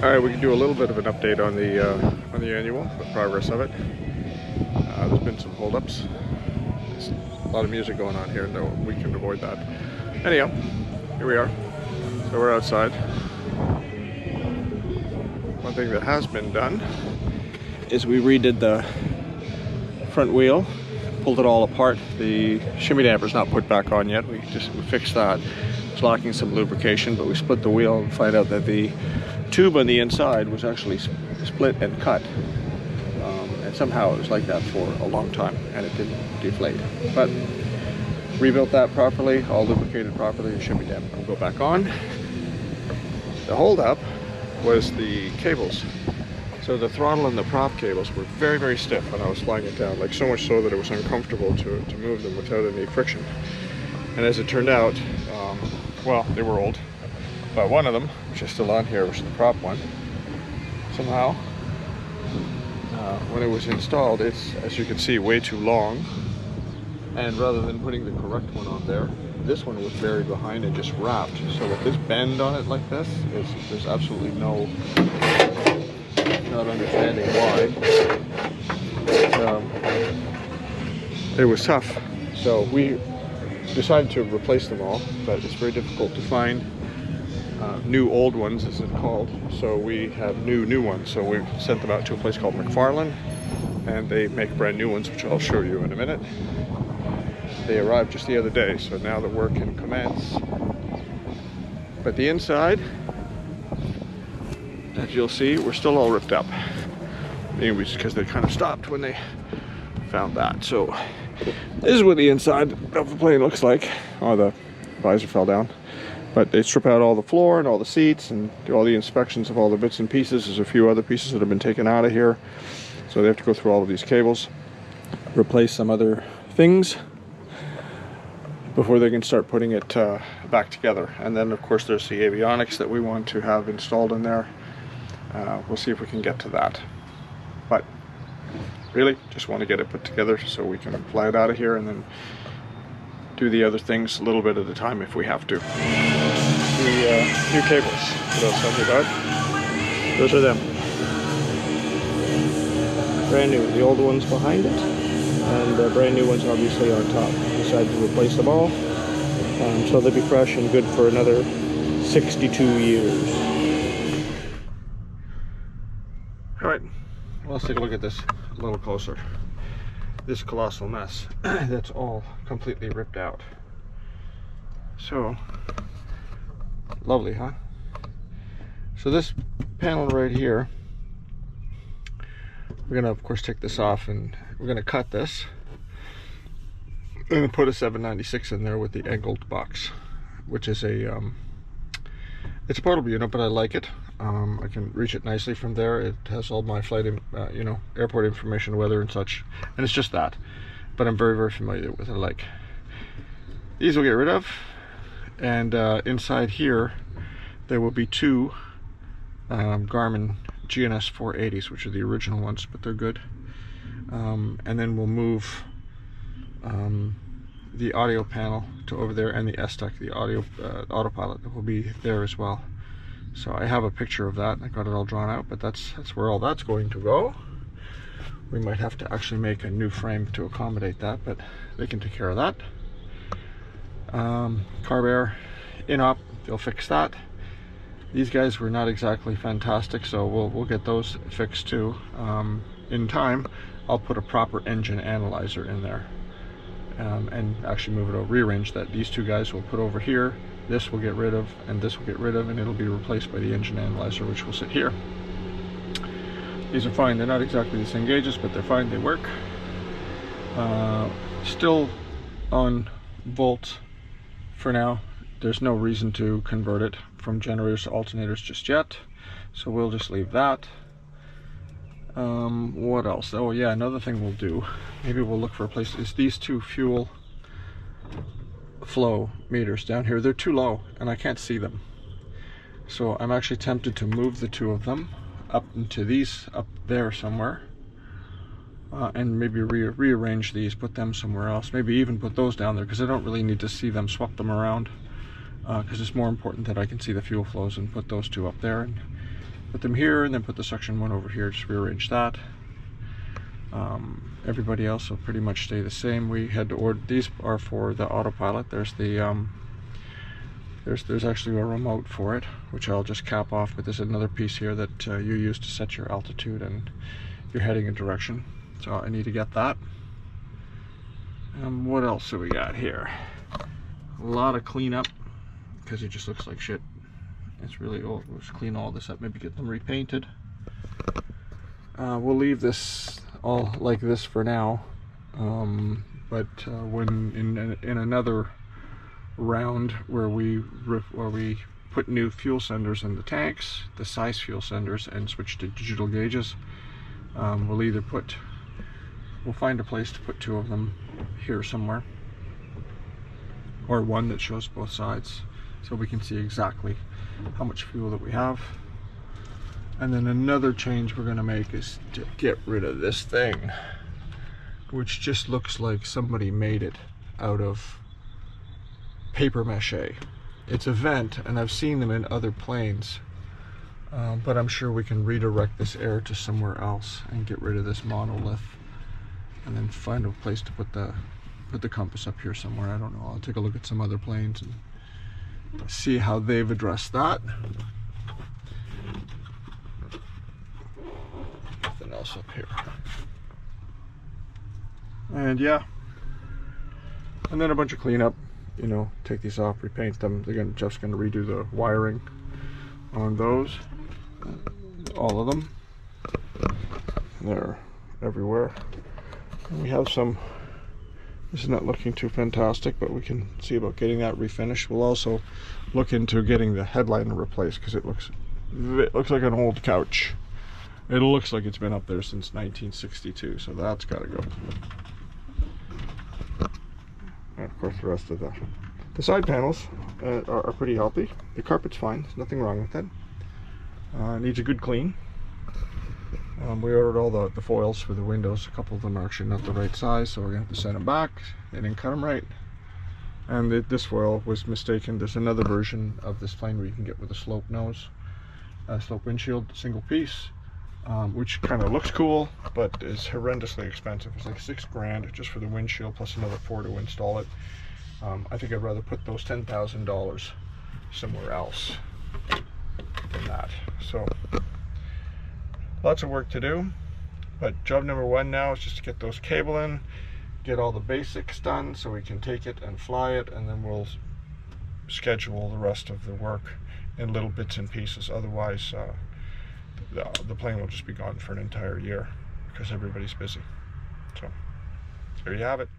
All right, we can do a little bit of an update on the annual, the progress of it. There's been some holdups. There's a lot of music going on here, though we can avoid that. Anyhow, here we are. So we're outside. One thing that has been done is we redid the front wheel, pulled it all apart. The shimmy damper's not put back on yet. We fixed that. It's lacking some lubrication, but we split the wheel and find out that the tube on the inside was actually split and cut. And somehow it was like that for a long time and it didn't deflate. But rebuilt that properly, all lubricated properly, the shimmy damper will go back on. The holdup was the cables. So the throttle and the prop cables were very, very stiff when I was flying it down, like so much so that it was uncomfortable to move them without any friction. And as it turned out, well, they were old, but one of them, which is still on here, which is the prop one, somehow, when it was installed, it's, as you can see, way too long. And rather than putting the correct one on there, this one was buried behind and just wrapped. So with this bend on it like this, there's absolutely no, not understanding why. It was tough. So we decided to replace them all, but it's very difficult to find new old ones, as it's called. So we have new ones. So we sent them out to a place called McFarlane, and they make brand new ones, which I'll show you in a minute. They arrived just the other day, so now the work can commence. But the inside, as you'll see, we're still all ripped up. Maybe because they kind of stopped when they found that. So this is what the inside of the plane looks like. Oh, the visor fell down. But they strip out all the floor and all the seats and do all the inspections of all the bits and pieces. There's a few other pieces that have been taken out of here. So they have to go through all of these cables, replace some other things before they can start putting it back together. And then of course there's the avionics that we want to have installed in there. We'll see if we can get to that. But really just want to get it put together so we can fly it out of here and then do the other things a little bit at a time if we have to. The new cables that I was talking about, those are them. Brand new, the old ones behind it, and the brand new ones obviously on top. Decided to replace them all, so they'll be fresh and good for another 62 years. Alright, well, let's take a look at this a little closer. This colossal mess that's all completely ripped out. So lovely, huh? So this panel right here, we're gonna of course take this off and we're gonna cut this and put a 796 in there with the angled box, which is a it's a portable unit, but I like it. I can reach it nicely from there. It has all my flight, you know, airport information, weather and such, and it's just that. But I'm very, very familiar with it. Like, these we'll get rid of, and inside here there will be two Garmin GNS 480s, which are the original ones, but they're good. And then we'll move the audio panel to over there, and the S-Tech, the audio autopilot, that will be there as well. So I have a picture of that. I got it all drawn out, but that's where all that's going to go. We might have to actually make a new frame to accommodate that, but they can take care of that. Carb air in-op, they'll fix that. These guys were not exactly fantastic, so we'll get those fixed too. In time, I'll put a proper engine analyzer in there, and actually move it over, rearrange that. These two guys will put over here. This will get rid of, and this will get rid of, and it'll be replaced by the engine analyzer, which will sit here. These are fine. They're not exactly the same gauges, but they're fine. They work. Still on volt for now. There's no reason to convert it from generators to alternators just yet, so we'll just leave that. What else? Oh yeah, another thing we'll do, maybe we'll look for a place, is these two fuel flow meters down here. They're too low and I can't see them, so I'm actually tempted to move the two of them up into these up there somewhere, and maybe rearrange these, put them somewhere else, maybe even put those down there, because I don't really need to see them, swap them around, because it's more important that I can see the fuel flows, and put those two up there, and put them here and then put the suction one over here, just rearrange that. Everybody else will pretty much stay the same. We had to order, these are for the autopilot. There's the there's actually a remote for it, which I'll just cap off, but there's another piece here that you use to set your altitude and your heading and direction. So I need to get that. What else do we got here? A lot of cleanup, because it just looks like shit. It's really old. We'll just clean all this up, maybe get them repainted. We'll leave this all like this for now, but when in another round where we put new fuel senders in the tanks, the size fuel senders, and switch to digital gauges, we'll find a place to put 2 of them here somewhere, or one that shows both sides, so we can see exactly how much fuel that we have. And then another change we're going to make is to get rid of this thing, which just looks like somebody made it out of paper mache. It's a vent, and I've seen them in other planes, but I'm sure we can redirect this air to somewhere else and get rid of this monolith, and then find a place to put the compass up here somewhere. I don't know. I'll take a look at some other planes and see how they've addressed that. Nothing else up here. And yeah, and then a bunch of cleanup. You know, take these off, repaint them. Jeff's gonna redo the wiring on those, all of them. They're everywhere. And we have some. This is not looking too fantastic, but we can see about getting that refinished. We'll also look into getting the headliner replaced, because it looks like an old couch. It looks like it's been up there since 1962, so that's got to go. And of course, the rest of the side panels are pretty healthy. The carpet's fine. There's nothing wrong with it. Needs a good clean. We ordered all the foils for the windows. A couple of them are actually not the right size, so we're gonna have to send them back. They didn't cut them right, and this foil was mistaken. There's another version of this plane where you can get with a slope nose, slope windshield, single piece, which kind of looks cool, but is horrendously expensive. It's like $6 grand just for the windshield, plus another $4 to install it. I think I'd rather put those $10,000 somewhere else than that. So lots of work to do, but job number 1 now is just to get those cable in, get all the basics done so we can take it and fly it, and then we'll schedule the rest of the work in little bits and pieces. Otherwise, the plane will just be gone for an entire year because everybody's busy. So there you have it.